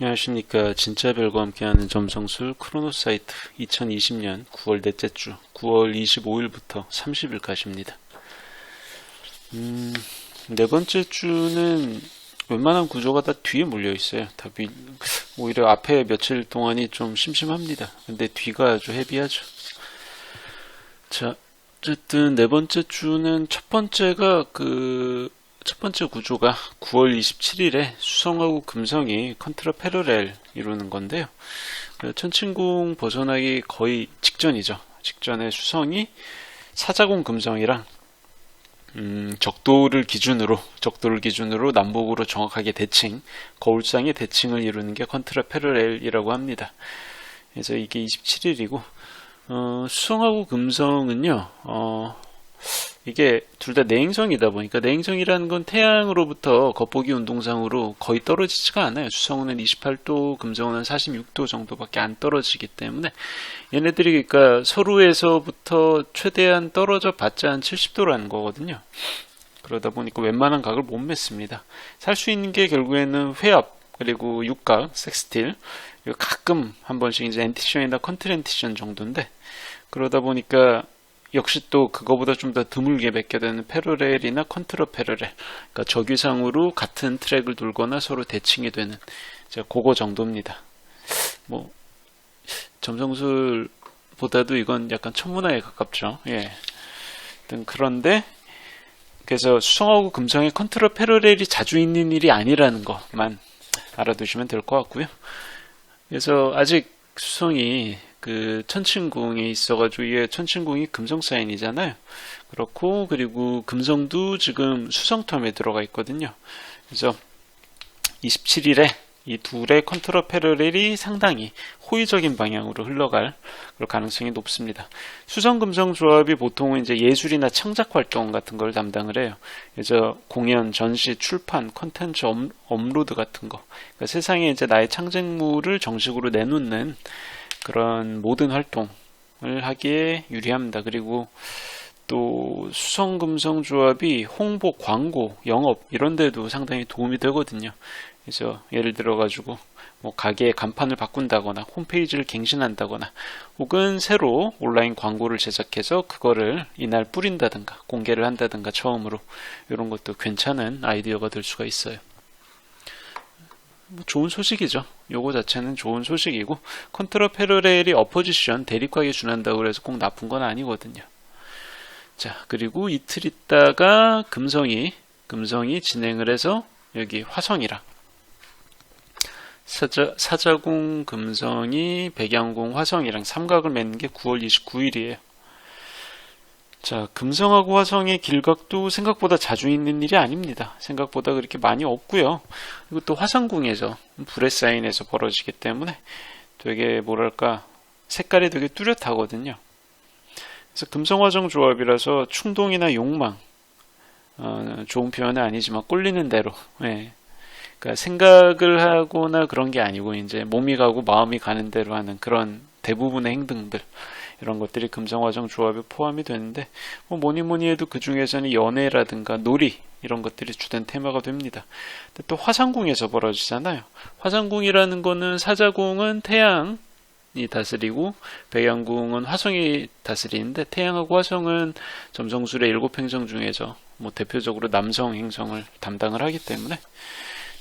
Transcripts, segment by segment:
안녕하십니까. 진짜 별과 함께하는 점성술 크로노사이트 2020년 9월 넷째 주 9월 25일부터 30일까지입니다. 네 번째 주는 웬만한 구조가 다 뒤에 몰려 있어요. 오히려 앞에 며칠 동안이 좀 심심합니다. 근데 뒤가 아주 헤비하죠. 자, 어쨌든 네 번째 주는 첫 번째 구조가 9월 27일에 수성하고 금성이 컨트라 패러렐 이루는 건데요. 천친궁 벗어나기 거의 직전이죠. 직전에 수성이 사자궁 금성이랑 적도를 기준으로 남북으로 정확하게 거울상의 대칭을 이루는 게 컨트라 패러렐이라고 합니다. 그래서 이게 27일이고 수성하고 금성은요. 이게 둘 다 내행성이다 보니까, 내행성이라는 건 태양으로부터 겉보기 운동상으로 거의 떨어지지가 않아요. 수성은 28도, 금성은 46도 정도밖에 안 떨어지기 때문에 얘네들이 그러니까 서로에서부터 최대한 떨어져 봤자 한 70도라는 거거든요. 그러다 보니까 웬만한 각을 못 맺습니다. 살 수 있는 게 결국에는 회합, 그리고 육각, 섹스틸, 가끔 한 번씩 이제 엔티션이나 컨트렌티션 정도인데, 그러다 보니까 역시 또 그거보다 좀 더 드물게 맺게 되는 패러렐이나 컨트라 패러렐, 그러니까 적위상으로 같은 트랙을 돌거나 서로 대칭이 되는 그거 정도입니다. 뭐 점성술보다도 이건 약간 천문학에 가깝죠. 예. 그런데 그래서 수성하고 금성의 컨트라 패러렐이 자주 있는 일이 아니라는 것만 알아두시면 될 것 같고요. 그래서 아직 수성이 천친궁에 있어가지고, 이게 천친궁이 금성 사인이잖아요. 그리고 금성도 지금 수성텀에 들어가 있거든요. 그래서 27일에 이 둘의 컨트라 패러렐이 상당히 호의적인 방향으로 흘러갈 그럴 가능성이 높습니다. 수성 금성 조합이 보통은 이제 예술이나 창작 활동 같은 걸 담당을 해요. 그래서 공연, 전시, 출판, 컨텐츠 업로드 같은 거, 그러니까 세상에 이제 나의 창작물을 정식으로 내놓는 그런 모든 활동을 하기에 유리합니다. 그리고 또 수성금성 조합이 홍보, 광고, 영업 이런 데도 상당히 도움이 되거든요. 그래서 예를 들어 가지고 뭐 가게의 간판을 바꾼다거나 홈페이지를 갱신한다거나, 혹은 새로 온라인 광고를 제작해서 그거를 이날 뿌린다든가 공개를 한다든가 처음으로, 이런 것도 괜찮은 아이디어가 될 수가 있어요. 좋은 소식이죠. 요거 자체는 좋은 소식이고, 컨트라 패러렐이 어포지션, 대립각에 준한다고 해서 꼭 나쁜 건 아니거든요. 자, 그리고 이틀 있다가 금성이 진행을 해서 여기 화성이랑 사자궁 금성이 백양궁 화성이랑 삼각을 맺는 게 9월 29일이에요. 자, 금성하고 화성의 길각도 생각보다 자주 있는 일이 아닙니다. 생각보다 그렇게 많이 없고요. 그리고 또 화성궁에서 불의 사인에서 벌어지기 때문에 되게 색깔이 되게 뚜렷하거든요. 그래서 금성화성 조합이라서 충동이나 욕망, 좋은 표현은 아니지만 꼴리는 대로, 그러니까 생각을 하거나 그런 게 아니고 이제 몸이 가고 마음이 가는 대로 하는 그런 대부분의 행동들, 이런 것들이 금성화성 조합에 포함이 되는데, 뭐니 해도 그 중에서는 연애라든가 놀이, 이런 것들이 주된 테마가 됩니다. 근데 또 화상궁에서 벌어지잖아요. 화상궁이라는 거는 사자궁은 태양이 다스리고 백양궁은 화성이 다스리는데, 태양하고 화성은 점성술의 7행성 중에서 대표적으로 남성 행성을 담당을 하기 때문에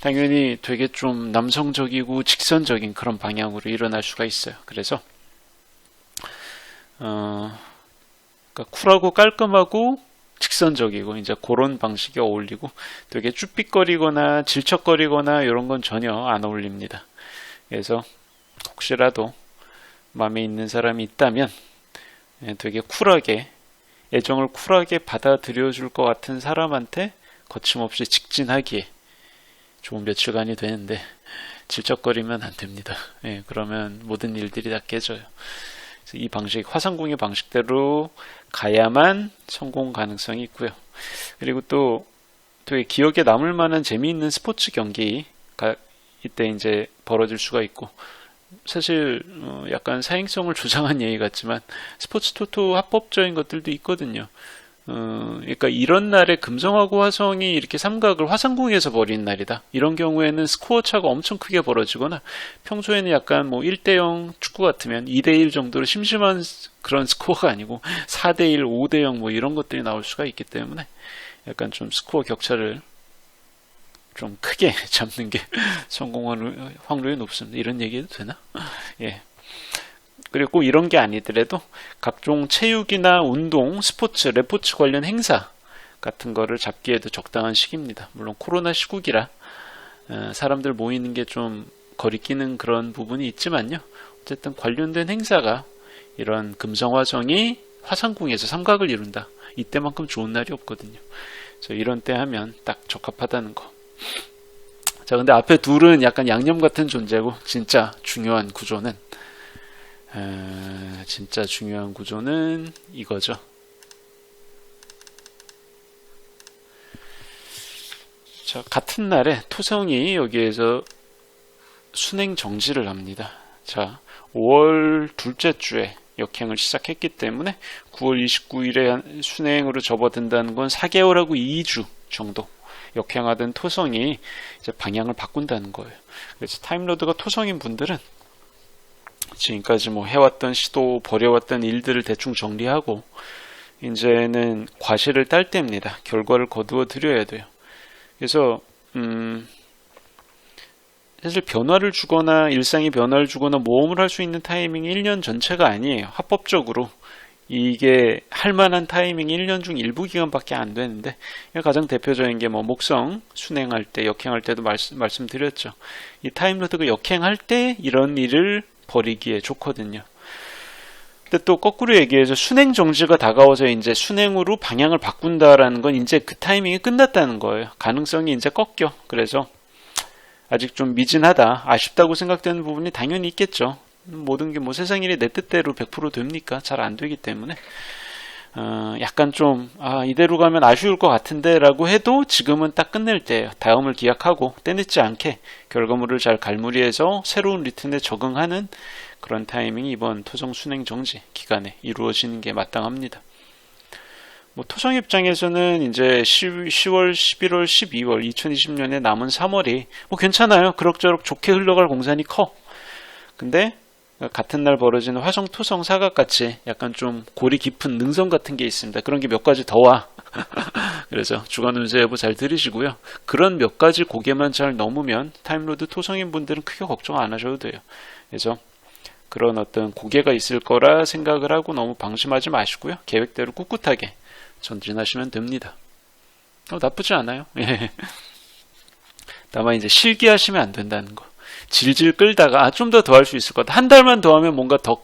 당연히 되게 좀 남성적이고 직선적인 그런 방향으로 일어날 수가 있어요. 그래서 그러니까 쿨하고 깔끔하고 직선적이고 이제 그런 방식이 어울리고, 되게 쭈삣거리거나 질척거리거나 이런 건 전혀 안 어울립니다. 그래서 혹시라도 마음에 있는 사람이 있다면 되게 쿨하게, 애정을 쿨하게 받아들여 줄 것 같은 사람한테 거침없이 직진하기에 좋은 며칠간이 되는데, 질척거리면 안 됩니다. 그러면 모든 일들이 다 깨져요. 이 방식, 화상궁의 방식대로 가야만 성공 가능성이 있고요. 그리고 또 되게 기억에 남을 만한 재미있는 스포츠 경기가 이때 이제 벌어질 수가 있고, 사실 약간 사행성을 조장한 얘기 같지만 스포츠 토토 합법적인 것들도 있거든요. 그러니까 이런 날에 금성하고 화성이 이렇게 삼각을 화상궁에서 벌이는 날이다. 이런 경우에는 스코어 차가 엄청 크게 벌어지거나 평소에는 약간 뭐 1대0 축구 같으면 2대1 정도로 심심한 그런 스코어가 아니고 4대1, 5대0 뭐 이런 것들이 나올 수가 있기 때문에 약간 좀 스코어 격차를 좀 크게 잡는 게 성공 확률이 높습니다. 이런 얘기해도 되나? 예. 그리고 이런 게 아니더라도 각종 체육이나 운동, 스포츠, 레포츠 관련 행사 같은 거를 잡기에도 적당한 시기입니다. 물론 코로나 시국이라 사람들 모이는 게 좀 거리끼는 그런 부분이 있지만요. 어쨌든 관련된 행사가 이런 금성화성이 화상궁에서 삼각을 이룬다. 이때만큼 좋은 날이 없거든요. 그래서 이런 때 하면 딱 적합하다는 거. 자, 근데 앞에 둘은 약간 양념 같은 존재고 진짜 중요한 구조는 이거죠. 자, 같은 날에 토성이 여기에서 순행 정지를 합니다. 자, 5월 둘째 주에 역행을 시작했기 때문에 9월 29일에 순행으로 접어든다는 건 4개월하고 2주 정도 역행하던 토성이 이제 방향을 바꾼다는 거예요. 그래서 타임로드가 토성인 분들은 지금까지 뭐 해왔던 시도, 벌여왔던 일들을 대충 정리하고 이제는 과실을 딸 때입니다. 결과를 거두어 드려야 돼요. 그래서 사실 변화를 주거나 일상이 변화를 주거나 모험을 할 수 있는 타이밍이 1년 전체가 아니에요. 합법적으로 이게 할 만한 타이밍이 1년 중 일부 기간밖에 안 되는데 가장 대표적인 게 뭐 목성 순행할 때, 역행할 때도 말씀드렸죠. 이 타임로드가 역행할 때 이런 일을 벌이기에 좋거든요. 근데 또 거꾸로 얘기해서 순행 정지가 다가와서 이제 순행으로 방향을 바꾼다라는 건 이제 그 타이밍이 끝났다는 거예요. 가능성이 이제 꺾여. 그래서 아직 좀 미진하다, 아쉽다고 생각되는 부분이 당연히 있겠죠. 모든 게 뭐 세상 일이 내 뜻대로 100% 됩니까? 잘 안 되기 때문에 약간 좀 이대로 가면 아쉬울 것 같은데 라고 해도 지금은 딱 끝낼 때예요. 다음을 기약하고 때늦지 않게 결과물을 잘 갈무리해서 새로운 리듬에 적응하는 그런 타이밍이 이번 토성 순행 정지 기간에 이루어지는 게 마땅합니다. 뭐 토성 입장에서는 이제 10월, 11월, 12월, 2020년에 남은 3월이 뭐 괜찮아요. 그럭저럭 좋게 흘러갈 공산이 커. 근데 같은 날 벌어지는 화성, 토성, 사각같이 약간 좀 골이 깊은 능선 같은 게 있습니다. 그런 게 몇 가지 더 와. 그래서 주간 운세 예보 잘 들으시고요. 그런 몇 가지 고개만 잘 넘으면 타임로드 토성인 분들은 크게 걱정 안 하셔도 돼요. 그래서 그런 어떤 고개가 있을 거라 생각을 하고 너무 방심하지 마시고요. 계획대로 꿋꿋하게 전진하시면 됩니다. 나쁘지 않아요. 다만 이제 실기하시면 안 된다는 거. 질질 끌다가 좀 더 할 수 있을 것 같아. 한 달만 더 하면 뭔가 더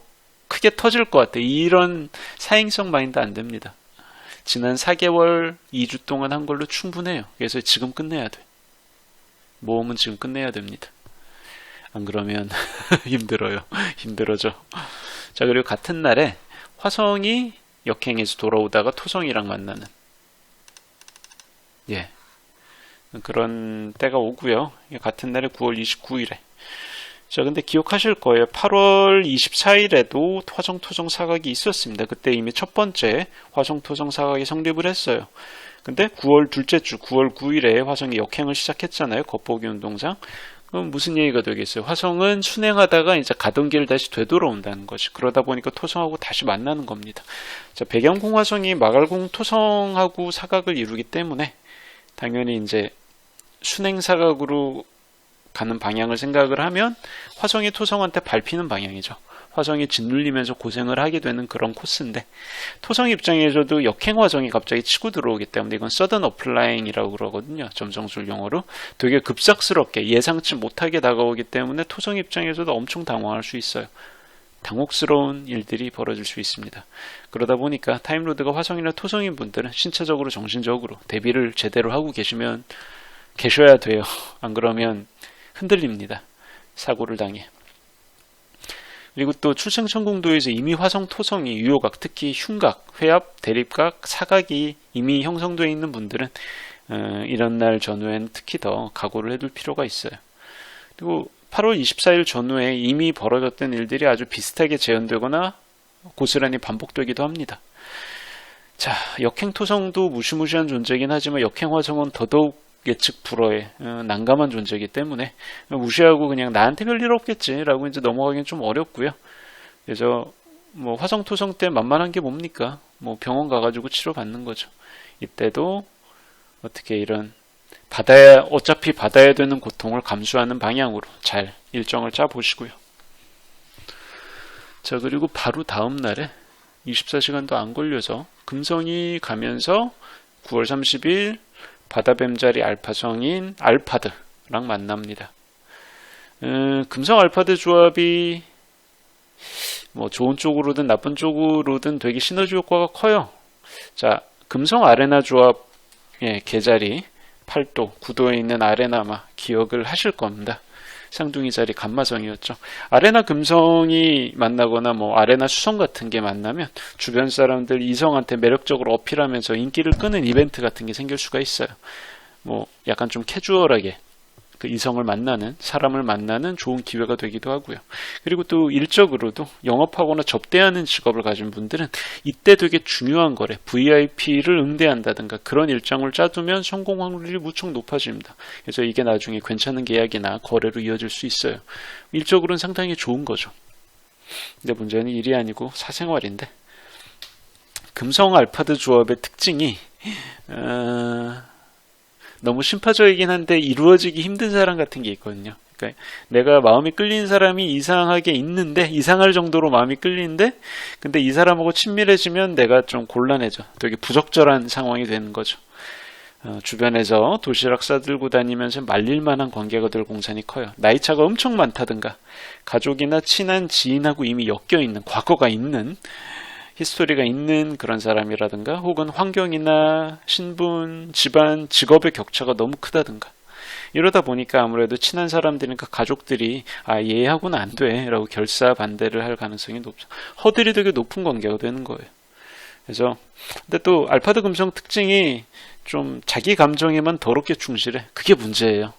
크게 터질 것 같아. 이런 사행성 마인드 안 됩니다. 지난 4개월, 2주 동안 한 걸로 충분해요. 그래서 지금 끝내야 돼. 모험은 지금 끝내야 됩니다. 안 그러면 힘들어요. 힘들어져. 자, 그리고 같은 날에 화성이 역행에서 돌아오다가 토성이랑 만나는 그런 때가 오고요. 같은 날에 9월 29일에 자, 근데 기억하실 거예요. 8월 24일에도 화성 토성 사각이 있었습니다. 그때 이미 첫 번째 화성 토성 사각이 성립을 했어요. 근데 9월 둘째 주 9월 9일에 화성이 역행을 시작했잖아요. 겉보기 운동상. 그럼 무슨 얘기가 되겠어요? 화성은 순행하다가 이제 가던 길을 다시 되돌아온다는 거지. 그러다 보니까 토성하고 다시 만나는 겁니다. 자, 백양궁 화성이 마갈궁 토성하고 사각을 이루기 때문에 당연히 이제 순행 사각으로 가는 방향을 생각을 하면 화성이 토성한테 밟히는 방향이죠. 화성이 짓눌리면서 고생을 하게 되는 그런 코스인데 토성 입장에서도 역행 화성이 갑자기 치고 들어오기 때문에 이건 서든 어플라잉이라고 그러거든요. 점성술 용어로 되게 급작스럽게 예상치 못하게 다가오기 때문에 토성 입장에서도 엄청 당황할 수 있어요. 당혹스러운 일들이 벌어질 수 있습니다. 그러다 보니까 타임로드가 화성이나 토성인 분들은 신체적으로 정신적으로 대비를 제대로 하고 계셔야 돼요. 안 그러면 흔들립니다. 사고를 당해. 그리고 또 출생천궁도에서 이미 화성 토성이 유효각, 특히 흉각, 회합, 대립각, 사각이 이미 형성되어 있는 분들은 이런 날 전후에는 특히 더 각오를 해둘 필요가 있어요. 그리고 8월 24일 전후에 이미 벌어졌던 일들이 아주 비슷하게 재현되거나 고스란히 반복되기도 합니다. 자, 역행토성도 무시무시한 존재이긴 하지만 역행화성은 더더욱 예측 불허의 난감한 존재이기 때문에 무시하고 그냥 나한테 별일 없겠지라고 이제 넘어가기는 좀 어렵고요. 그래서 뭐 화성 토성 때 만만한 게 뭡니까? 뭐 병원 가가지고 치료받는 거죠. 이때도 어떻게 이런 어차피 받아야 되는 고통을 감수하는 방향으로 잘 일정을 짜 보시고요. 자, 그리고 바로 다음 날에 24시간도 안 걸려서 금성이 가면서 9월 30일 바다뱀자리 알파성인 알파드랑 만납니다. 금성 알파드 조합이 뭐 좋은 쪽으로든 나쁜 쪽으로든 되게 시너지 효과가 커요. 자, 금성 아레나 조합의 계자리 8도, 9도에 있는 아레나마 기억을 하실 겁니다. 쌍둥이 자리 감마성이었죠. 아레나 금성이 만나거나 뭐 아레나 수성 같은 게 만나면 주변 사람들 이성한테 매력적으로 어필하면서 인기를 끄는 이벤트 같은 게 생길 수가 있어요. 뭐 약간 좀 캐주얼하게 그 이성을 만나는, 사람을 만나는 좋은 기회가 되기도 하고요. 그리고 또 일적으로도 영업하거나 접대하는 직업을 가진 분들은 이때 되게 중요한 거래, VIP를 응대한다든가 그런 일정을 짜두면 성공 확률이 무척 높아집니다. 그래서 이게 나중에 괜찮은 계약이나 거래로 이어질 수 있어요. 일적으로는 상당히 좋은 거죠. 근데 문제는 일이 아니고 사생활인데, 금성 알파드 조합의 특징이 너무 심파적이긴 한데 이루어지기 힘든 사람 같은 게 있거든요. 그러니까 내가 마음이 끌린 사람이 이상하게 있는데, 이상할 정도로 마음이 끌리는데, 근데 이 사람하고 친밀해지면 내가 좀 곤란해져. 되게 부적절한 상황이 되는 거죠. 주변에서 도시락 싸들고 다니면서 말릴 만한 관계가 될 공산이 커요. 나이차가 엄청 많다든가, 가족이나 친한 지인하고 이미 엮여 있는, 과거가 있는, 히스토리가 있는 그런 사람이라든가, 혹은 환경이나 신분, 집안, 직업의 격차가 너무 크다든가, 이러다 보니까 아무래도 친한 사람들이니까 가족들이 얘하고는 안 돼 라고 결사 반대를 할 가능성이 높죠. 허들이 되게 높은 관계가 되는 거예요. 그래서 근데 또 알파드 금성 특징이 좀 자기 감정에만 더럽게 충실해. 그게 문제예요.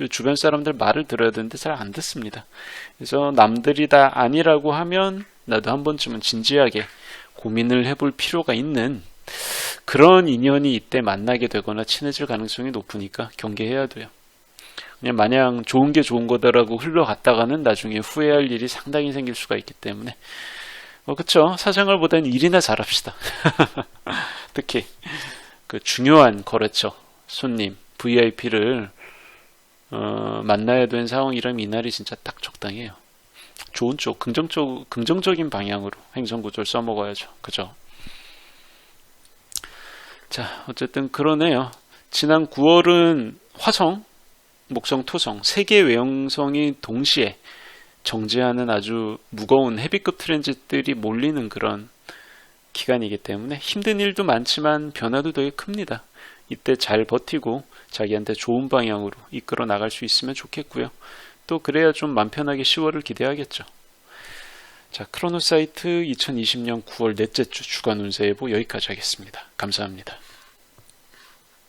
주변 사람들 말을 들어야 되는데 잘 안 듣습니다. 그래서 남들이 다 아니라고 하면 나도 한 번쯤은 진지하게 고민을 해볼 필요가 있는 그런 인연이 이때 만나게 되거나 친해질 가능성이 높으니까 경계해야 돼요. 그냥 마냥 좋은 게 좋은 거다라고 흘러갔다가는 나중에 후회할 일이 상당히 생길 수가 있기 때문에 그쵸? 사생활보다는 일이나 잘합시다. 특히 그 중요한 거래처, 손님, VIP를 만나야 되는 상황이라면 이날이 진짜 딱 적당해요. 좋은 쪽, 긍정적인 방향으로 행성구조를 써먹어야죠. 그죠? 자, 어쨌든 그러네요. 지난 9월은 화성, 목성, 토성, 3개의 외형성이 동시에 정지하는 아주 무거운 헤비급 트랜짓들이 몰리는 그런 기간이기 때문에 힘든 일도 많지만 변화도 되게 큽니다. 이때 잘 버티고 자기한테 좋은 방향으로 이끌어 나갈 수 있으면 좋겠고요. 또 그래야 좀 맘 편하게 10월을 기대하겠죠. 자, 크로노사이트 2020년 9월 넷째 주 주간 운세 예보 여기까지 하겠습니다. 감사합니다.